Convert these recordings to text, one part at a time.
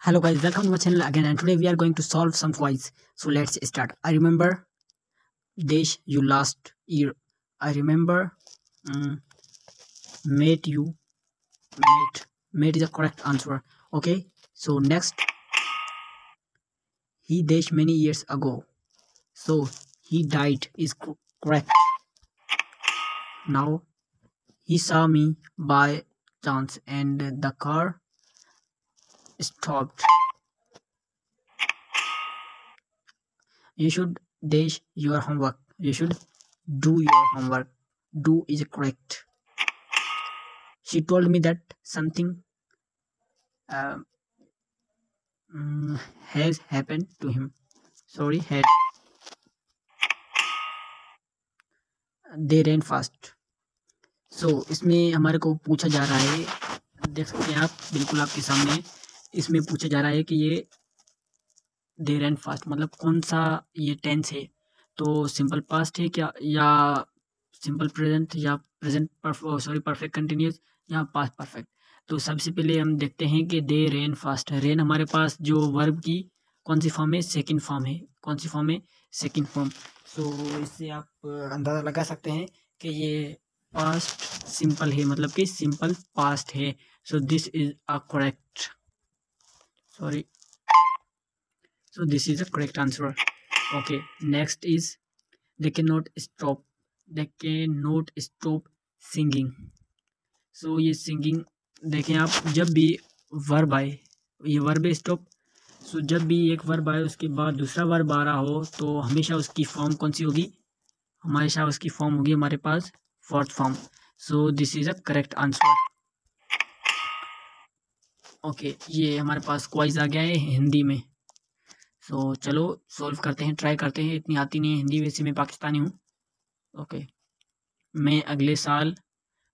Hello guys, welcome to my channel again, and today we are going to solve some quiz. So let's start. I remember days you last year. I remember mm, mate you mate is the correct answer. Okay. So next, he dash many years ago. So he died is correct. Now he saw me by chance and the car stopped. You should dash your homework. You should do your homework. Do is correct. She told me that something uh, has happened to him. Sorry, had. They ran fast. So इसमें हमारे को पूछा जा रहा है, देख सकते हैं आप बिल्कुल आपके सामने। इसमें पूछा जा रहा है कि ये दे रैन फास्ट मतलब कौन सा ये टेंस है। तो सिंपल पास्ट है क्या, या सिंपल प्रेजेंट, या प्रेजेंट परफेक्ट कंटिन्यूस, या पास्ट परफेक्ट। तो सबसे पहले हम देखते हैं कि दे रेन फास्ट। रेन हमारे पास जो वर्ब की कौन सी फॉर्म है, सेकंड फॉर्म है। कौन सी फॉर्म है, सेकंड फॉर्म। सो इससे आप अंदाज़ा लगा सकते हैं कि ये पास्ट सिंपल है, मतलब कि सिंपल पास्ट है। सो this is a correct, sorry, so this is the correct answer. Okay, next is they cannot stop singing. So ये singing देखें आप, जब भी वर्ब आए, ये वर्ब स्टॉप। सो जब भी एक वर्ब आए उसके बाद दूसरा वर्ब आ रहा हो तो हमेशा उसकी फॉर्म कौन सी होगी, हमेशा उसकी फॉर्म होगी हमारे पास fourth form. So this is a correct answer. Okay, ये हमारे पास क्वाइज आ गया है हिंदी में। सो चलो सॉल्व करते हैं, ट्राई करते हैं। इतनी आती नहीं है हिंदी, वैसे मैं पाकिस्तानी हूँ। ओके, मैं अगले साल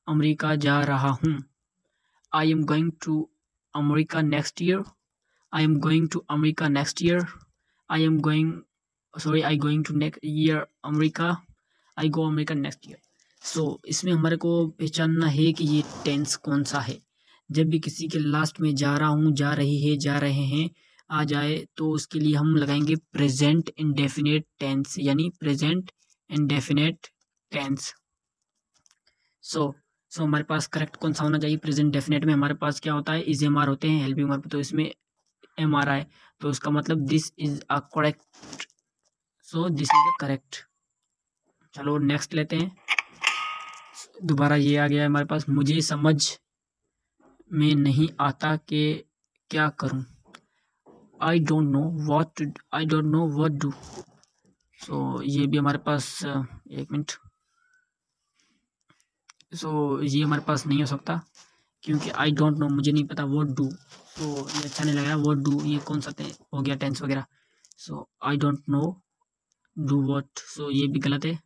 अमेरिका जा रहा हूँ। I am going to America next year. I am going to America next year. I am going I going to next year America. I go America next year. So इसमें हमारे को पहचानना है कि ये टेंस कौन सा है। जब भी किसी के लास्ट में जा रहा हूँ, जा रही है, जा रहे हैं आ जाए तो उसके लिए हम लगाएंगे प्रेजेंट इंडेफिनेट टेंस, यानी प्रेजेंट इंडेफिनेट टेंस। सो हमारे पास करेक्ट कौन सा होना चाहिए, प्रेजेंट डेफिनेट में हमारे पास क्या होता है, इज एम आर होते हैं, हेल्पिंग वर्ब। तो इसमें एम आर आई, तो उसका मतलब this is a correct. So this is a correct. चलो नेक्स्ट लेते हैं। दोबारा ये आ गया है हमारे पास, मुझे समझ में नहीं आता कि क्या करूं। I don't know what do. So ये भी हमारे पास एक मिनट। सो ये हमारे पास नहीं हो सकता क्योंकि आई डोंट नो, मुझे नहीं पता, व्हाट डू। तो ये अच्छा नहीं लग रहा, व्हाट डू ये कौन सा हो गया टेंस वगैरह। So I don't know do what, so ये भी गलत है।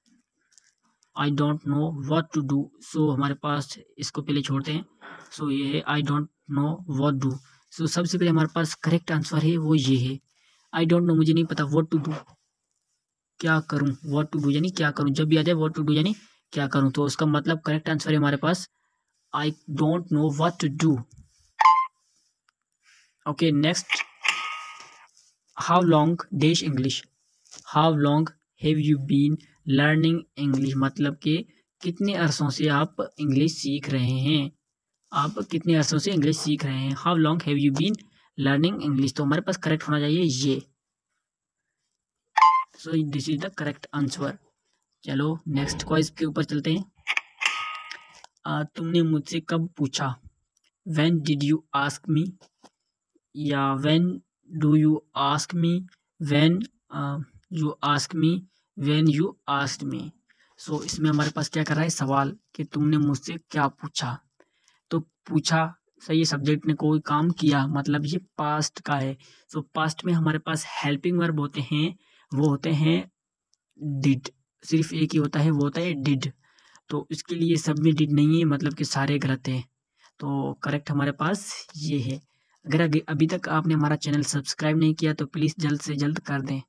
I don't know what to do, so हमारे पास इसको पहले छोड़ते हैं। सो ये है I don't know what do. So सबसे पहले हमारे पास करेक्ट आंसर है वो ये है, आई डोंट नो मुझे नहीं पता, व्हाट टू डू क्या करूं। व्हाट टू डू यानी क्या करूं, जब भी आ जाए व्हाट टू डू यानी क्या करूं, तो उसका मतलब करेक्ट आंसर है हमारे पास I don't know what to do. Okay next, how long does English. How long have you been learning English, मतलब कि कितने अरसों से आप इंग्लिश सीख रहे हैं, आप कितने अरसों से इंग्लिश सीख रहे हैं। How long have you been learning English, तो हमारे पास करेक्ट होना चाहिए ये। So this is the correct answer. चलो नेक्स्ट क्वेश्चन के ऊपर चलते हैं। तुमने मुझसे कब पूछा, when did you ask me, या when do you ask me, when you ask me, when you asked me. So इसमें हमारे पास क्या कर रहा है, सवाल कि तुमने मुझसे क्या पूछा। तो पूछा सही, सब्जेक्ट ने कोई काम किया, मतलब ये पास्ट का है। सो पास्ट में हमारे पास हेल्पिंग वर्ब होते हैं, वो होते हैं डिड। सिर्फ एक ही होता है, वो होता है डिड। तो इसके लिए सब में डिड नहीं है, मतलब कि सारे गलत हैं। तो करेक्ट हमारे पास ये है। अगर अभी तक आपने हमारा चैनल सब्सक्राइब नहीं किया तो प्लीज़ जल्द से जल्द कर दें।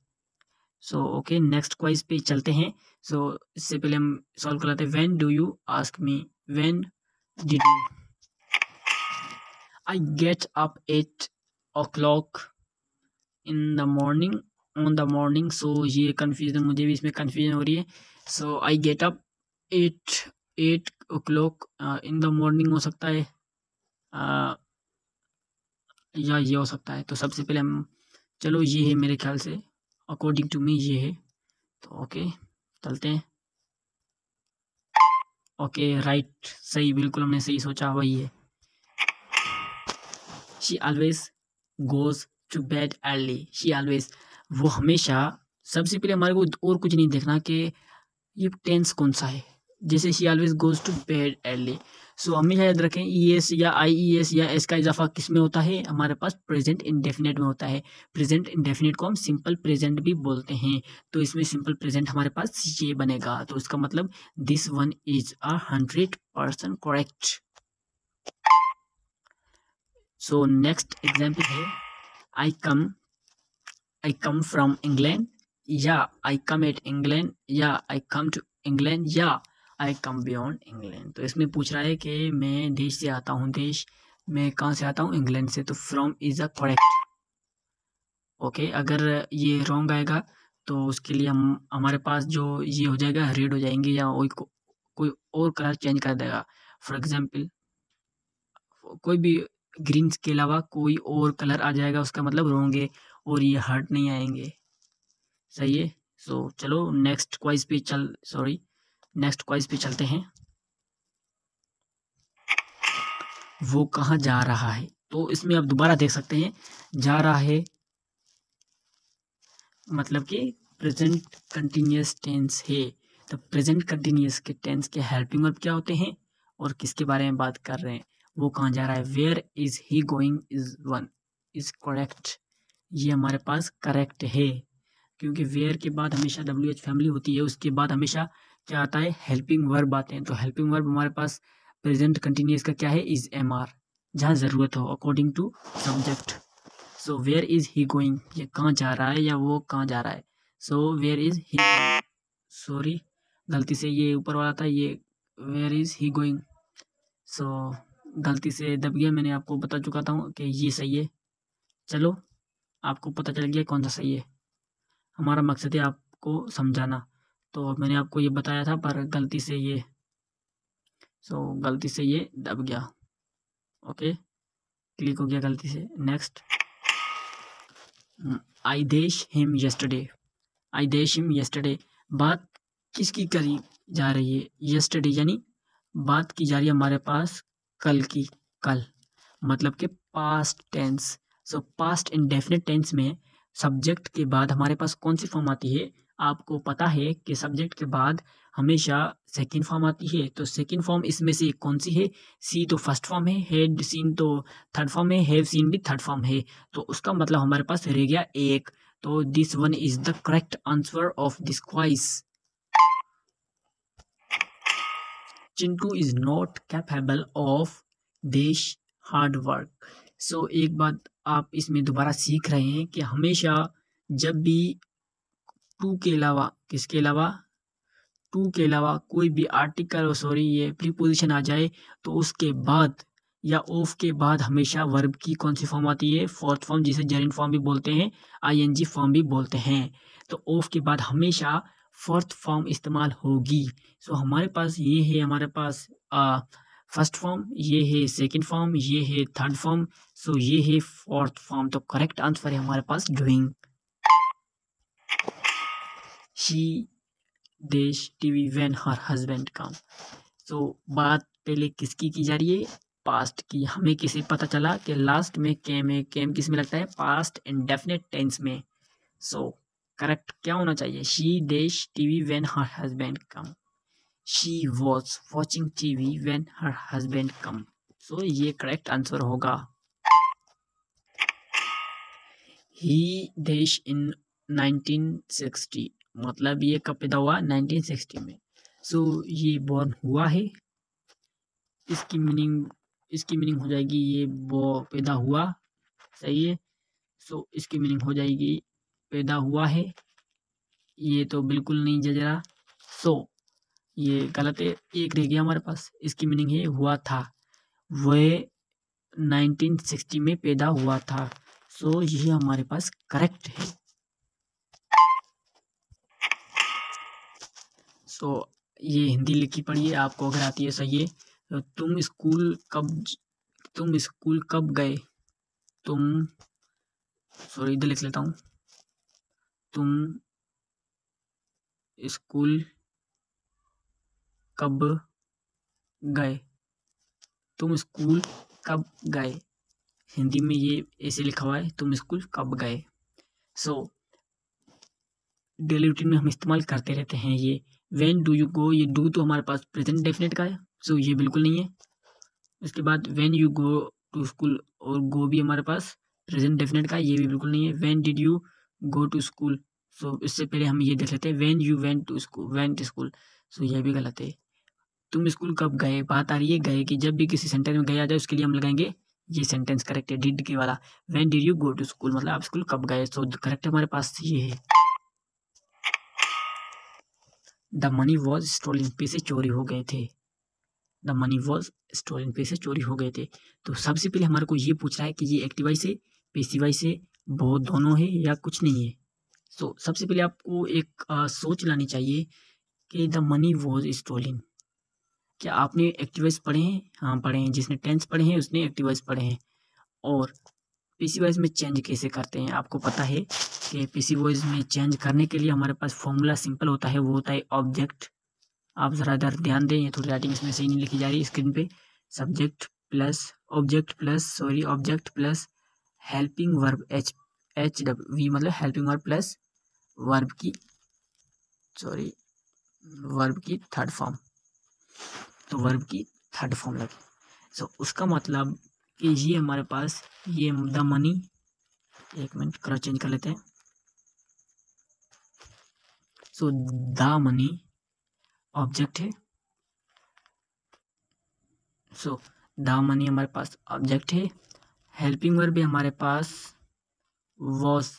सो ओके नेक्स्ट क्वेश्चन पे चलते हैं। सो इससे पहले हम सॉल्व कर लेते हैं। When do you ask me, when did you. I get up at o'clock in the morning on the morning. So ये कन्फ्यूजन, मुझे भी इसमें कन्फ्यूजन हो रही है। So I get up 8 o'clock in the morning हो सकता है, या ये हो सकता है। तो सबसे पहले हम, चलो ये है मेरे ख्याल से, अकॉर्डिंग टू मी ये है। तो ओके चलते हैं। ओके राइट, सही, बिल्कुल हमने सही सोचा, वही है। She always goes to bed early. She always, वो हमेशा, सबसे पहले हमारे को और कुछ नहीं देखना कि ये टेंस कौन सा है। जैसे she always goes to bed early, so हमेशा याद रखें ईएस या आईईएस या एस का इजाफा किस में होता है, हमारे पास प्रेजेंट इंडेफिनिट में होता है। प्रेजेंट इंडेफिनिट को हम सिंपल प्रेजेंट भी बोलते हैं। तो इसमें सिंपल प्रेजेंट हमारे पास ये बनेगा। तो इसका मतलब this one is 100% correct. So next example है, आई कम फ्रॉम इंग्लैंड, या आई कम एट इंग्लैंड, या आई कम टू इंग्लैंड, या आई कम बियॉन्ड इंग्लैंड। तो इसमें पूछ रहा है कि मैं देश से आता हूँ, देश मैं कहाँ से आता हूँ, इंग्लैंड से। तो from is a correct. Okay, अगर ये रॉन्ग आएगा तो उसके लिए हम, हमारे पास जो ये हो जाएगा, रेड हो जाएंगे, या कोई और कलर चेंज कर देगा। फॉर एग्जाम्पल कोई भी ग्रीन के अलावा कोई और कलर आ जाएगा, उसका मतलब रॉन्ग है, और ये हार्ट नहीं आएंगे। सही है। सो चलो नेक्स्ट क्वाइज पे चलते हैं। वो कहाँ जा रहा है, तो इसमें आप दोबारा देख सकते हैं, जा रहा है मतलब कि प्रेजेंट कंटिन्यूअस टेंस है। तो प्रेजेंट कंटिन्यूअस के टेंस के हेल्पिंग वर्ब क्या होते हैं और किसके बारे में बात कर रहे हैं। वो कहाँ जा रहा है, where is he going is one is correct. ये हमारे पास करेक्ट है, क्योंकि वेयर के बाद हमेशा WH फैमिली होती है, उसके बाद हमेशा क्या आता है, हेल्पिंग वर्ब आते हैं। तो हेल्पिंग वर्ब हमारे पास प्रेजेंट कंटिन्यूअस का क्या है, इज MR, जहाँ ज़रूरत हो, according to subject. So where is he going, ये कहाँ जा रहा है या वो कहाँ जा रहा है। So where is he, sorry गलती से ये ऊपर वाला था, ये where is he going, so गलती से दब गया। मैंने आपको बता चुका था कि ये सही है। चलो आपको पता चल गया कौन सा सही है। हमारा मकसद है आपको समझाना, तो मैंने आपको ये बताया था, पर गलती से ये गलती से ये दब गया। ओके, क्लिक हो गया गलती से। नेक्स्ट, आई देश हिम यस्टरडे। आई देश हिम यस्टरडे, बात किसकी करी जा रही है, यस्टरडे यानी बात की जा रही है हमारे पास कल की, कल मतलब कि past tense. So past indefinite tense में सब्जेक्ट के बाद हमारे पास कौन सी फॉर्म आती है, आपको पता है कि सब्जेक्ट के बाद हमेशा सेकंड फॉर्म आती है। तो सेकंड फॉर्म इसमें से कौन सी है, सी तो फर्स्ट फॉर्म है, हैड सीन तो थर्ड फॉर्म है, हैव सीन भी थर्ड फॉर्म है। तो उसका मतलब हमारे पास रह गया एक। तो this one is the correct answer of this quiz. Chintu is not capable of this hard work. So एक बात आप इसमें दोबारा सीख रहे हैं कि हमेशा जब भी टू के अलावा, किसके अलावा, टू के अलावा कोई भी आर्टिकल, सॉरी ये प्रीपोजिशन आ जाए, तो उसके बाद या ऑफ के बाद हमेशा वर्ब की कौन सी फॉर्म आती है, फोर्थ फॉर्म, जिसे जेरिन फॉर्म भी बोलते हैं, ING फॉर्म भी बोलते हैं। तो ऑफ के बाद हमेशा फोर्थ फॉर्म इस्तेमाल होगी। सो हमारे पास ये है, हमारे पास फर्स्ट फॉर्म, ये है सेकंड फॉर्म, ये है थर्ड फॉर्म, सो ये है फोर्थ फॉर्म। तो करेक्ट आंसर है हमारे पास doing. She does TV when her husband came. सो बात पहले किसकी की जा रही है, पास्ट की। हमें किसे पता चला कि लास्ट में केम है, केम किस में लगता है, पास्ट इंडेफिनिट टेंस में। सो करेक्ट क्या होना चाहिए, she does TV when her husband came, she was watching TV when her husband came. So ये करेक्ट आंसर होगा। ही देश इन 1960, मतलब ये कब पैदा हुआ, 1960 में। सो ये बॉर्न हुआ है, इसकी मीनिंग हो जाएगी ये वो पैदा हुआ, सही है। सो इसकी मीनिंग हो जाएगी पैदा हुआ है, ये तो बिल्कुल नहीं जज रहा, सो ये गलत है, एक रह गया हमारे पास। इसकी मीनिंग है हुआ था, वह 1960 में पैदा हुआ था। सो ये हमारे पास करेक्ट है। सो ये हिंदी लिखी पढ़ी है, आपको अगर आती है सही है। तो तुम स्कूल कब गए? तुम, सॉरी इधर लिख लेता हूँ, तुम स्कूल कब गए? तुम स्कूल कब गए? हिंदी में ये ऐसे लिखा हुआ है, तुम स्कूल कब गए। सो डेली रूटीन में हम इस्तेमाल करते रहते हैं ये। व्हेन डू यू गो, ये डू तो हमारे पास प्रेजेंट डेफिनेट का है, सो ये बिल्कुल नहीं है। उसके बाद when you go to school, और गो भी हमारे पास प्रेजेंट डेफिनेट का है, ये भी बिल्कुल नहीं है। When did you go to school, so इससे पहले हम ये देख लेते हैं, when you went to school, went school, so ये भी गलत है। तुम स्कूल कब गए, बात आ रही है गए की, जब भी किसी सेंटेंस में गए आ जाए उसके लिए हम लगाएंगे ये सेंटेंस करेक्ट है, डिड के वाला। When did you go to school मतलब आप स्कूल कब गए, सो करेक्ट हमारे पास ये है। द मनी वॉज स्टोलन, पैसे चोरी हो गए थे। द मनी वॉज स्टोलन, पैसे चोरी हो गए थे। तो सबसे पहले हमारे को ये पूछ रहा है कि ये एक्टिव वॉइस है, पैसिव वॉइस है, बहुत दोनों है या कुछ नहीं है। सो सबसे पहले आपको एक सोच लानी चाहिए कि द मनी वॉज स्टोलन, क्या आपने एक्टिव वॉइस पढ़े हैं? हाँ पढ़े हैं, जिसने टेंस पढ़े हैं उसने एक्टिव वॉइस पढ़े हैं। और पैसिव वॉइस में चेंज कैसे करते हैं आपको पता है कि पैसिव वॉइस में चेंज करने के लिए हमारे पास फॉर्मूला सिंपल होता है, वो होता है ऑब्जेक्ट। आप ज़रा इधर ध्यान दें, ये थोड़ी राइटिंग इसमें सही नहीं लिखी जा रही स्क्रीन पे। Subject plus object plus helping verb HW मतलब हेल्पिंग वर्ब प्लस वर्ब की थर्ड फॉर्म, तो वर्ब की थर्ड फॉर्म लगी। सो उसका मतलब कि ये हमारे पास ये द मनी, एक मिनट कलर चेंज कर लेते हैं। सो द मनी ऑब्जेक्ट है, सो द मनी हमारे पास ऑब्जेक्ट है। हेल्पिंग वर्ब हमारे पास वॉज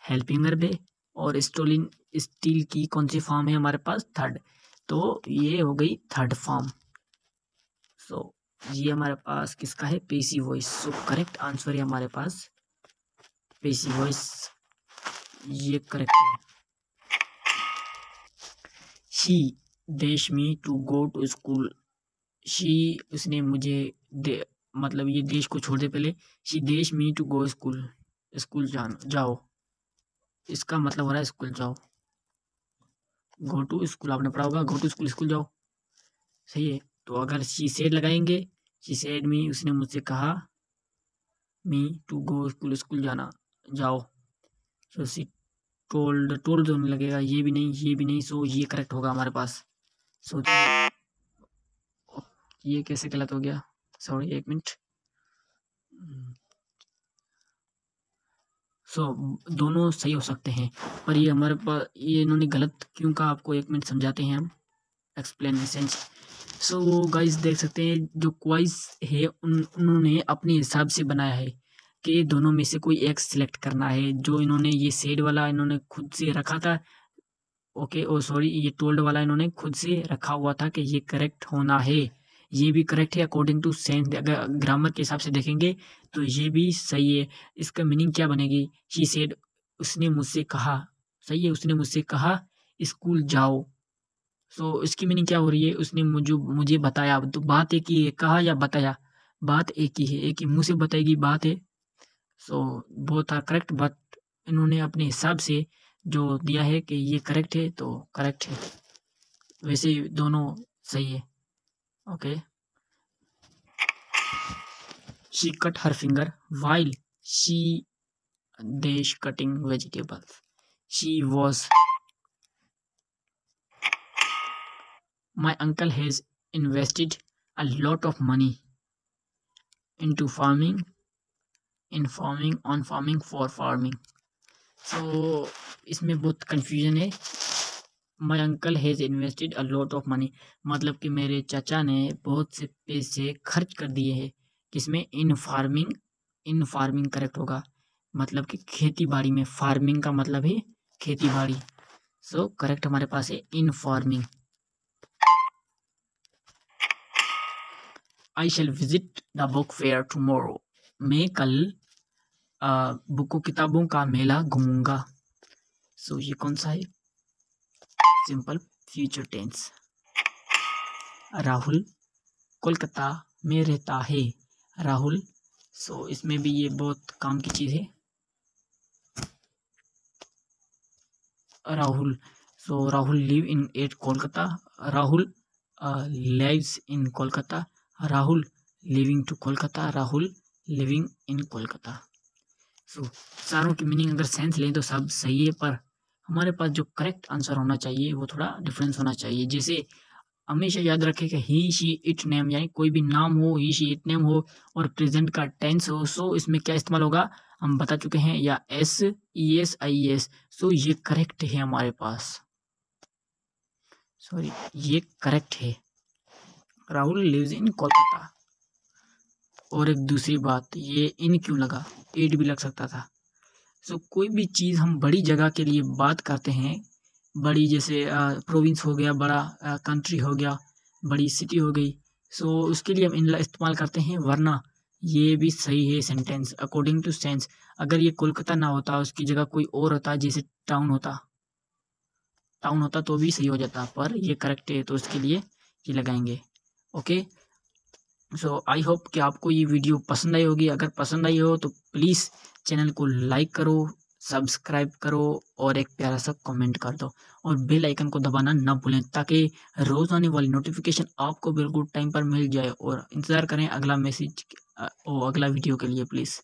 हेल्पिंग वर्ब है, और स्टोलिन स्टील की कौन सी फॉर्म है हमारे पास, थर्ड, तो ये हो गई थर्ड फॉर्म। सो ये हमारे पास किसका है, passive voice. So correct answer है हमारे पास पैसिव वॉइस, ये करेक्ट है। She dash me to go to school, she उसने मुझे मतलब ये देश को छोड़ दे पहले, she dash me to go school, school जाओ, इसका मतलब हो रहा है स्कूल जाओ। गो टू स्कूल आपने पढ़ा होगा, गो टू स्कूल, स्कूल जाओ, सही है। तो अगर शी सेड लगाएंगे, शी सेड मी उसने मुझसे कहा, me to go school, school जाना जाओ, सो शी टोल्ड तो नहीं लगेगा, ये भी नहीं, ये भी नहीं, सो ये करेक्ट होगा हमारे पास। सो ये कैसे गलत हो गया, सॉरी एक मिनट। सो दोनों सही हो सकते हैं, पर ये हमारे पास ये इन्होंने गलत क्यों कहा, आपको एक मिनट समझाते हैं हम, एक्सप्लेनेशन। सो वो गाइस देख सकते हैं जो क्वाइज है उन्होंने अपने हिसाब से बनाया है कि दोनों में से कोई एक सिलेक्ट करना है। जो इन्होंने ये सेड वाला इन्होंने खुद से रखा था, ओके ओ सॉरी, ये टोल्ड वाला इन्होंने खुद से रखा हुआ था कि ये करेक्ट होना है, ये भी करेक्ट है अकॉर्डिंग टू सेंस। अगर ग्रामर के हिसाब से देखेंगे तो ये भी सही है। इसका मीनिंग क्या बनेगी, शी सेड उसने मुझसे कहा, सही है, उसने मुझसे कहा स्कूल जाओ। सो इसकी मीनिंग क्या हो रही है, उसने मुझे बताया, तो बात एक ही है, कहा या बताया, बात एक ही है, एक ही मुँह से बताएगी बात है। So both are correct, but इन्होंने अपने हिसाब से जो दिया है कि ये करेक्ट है तो करेक्ट है, वैसे दोनों सही है। Okay, she cut her finger while she does cutting vegetables, she was, my uncle has invested a lot of money into farming, on farming for farming। so इसमें बहुत कंफ्यूजन है। my uncle has invested a lot of money मतलब कि मेरे चाचा ने बहुत से पैसे खर्च कर दिए हैं किसमें, इन फार्मिंग करेक्ट होगा, मतलब कि खेती बाड़ी में, फार्मिंग का मतलब है खेती बाड़ी। सो करेक्ट हमारे पास है इन farming. I shall visit the book fair tomorrow, मैं कल बुकों किताबों का मेला घूमूंगा। सो ये कौन सा है? Simple future tense. Rahul Kolkata में रहता है। राहुल, सो इसमें भी ये बहुत काम की चीज़ है। Rahul, so Rahul live in at Kolkata. Rahul lives in Kolkata. Rahul living to Kolkata. Rahul living in Kolkata. So सारों की मीनिंग अगर सेंस लें तो सब सही है, पर हमारे पास जो करेक्ट आंसर होना चाहिए वो थोड़ा डिफरेंस होना चाहिए। जैसे हमेशा याद रखें कि ही शी इट नेम, यानी कोई भी नाम हो, ही शी इट नेम हो और प्रेजेंट का टेंस हो, सो इसमें क्या इस्तेमाल होगा हम बता चुके हैं, या S E S I S. So ये करेक्ट है हमारे पास, सॉरी ये करेक्ट है। Rahul lives in Kolkata. और एक दूसरी बात, ये इन क्यों लगा, एट भी लग सकता था। सो कोई भी चीज़ हम बड़ी जगह के लिए बात करते हैं, बड़ी जैसे प्रोविंस हो गया, बड़ा कंट्री हो गया, बड़ी सिटी हो गई, सो उसके लिए हम इन इस्तेमाल करते हैं। वरना ये भी सही है सेंटेंस अकॉर्डिंग टू सेंस। अगर ये कोलकाता ना होता, उसकी जगह कोई और होता, जैसे टाउन होता तो भी सही हो जाता, पर ये करेक्ट है तो उसके लिए ये लगाएंगे। ओके, सो आई होप कि आपको ये वीडियो पसंद आई होगी। अगर पसंद आई हो तो प्लीज़ चैनल को लाइक करो, सब्सक्राइब करो और एक प्यारा सा कमेंट कर दो और बेल आइकन को दबाना ना भूलें, ताकि रोज़ आने वाली नोटिफिकेशन आपको बिल्कुल टाइम पर मिल जाए। और इंतज़ार करें अगला मैसेज और अगला वीडियो के लिए प्लीज़।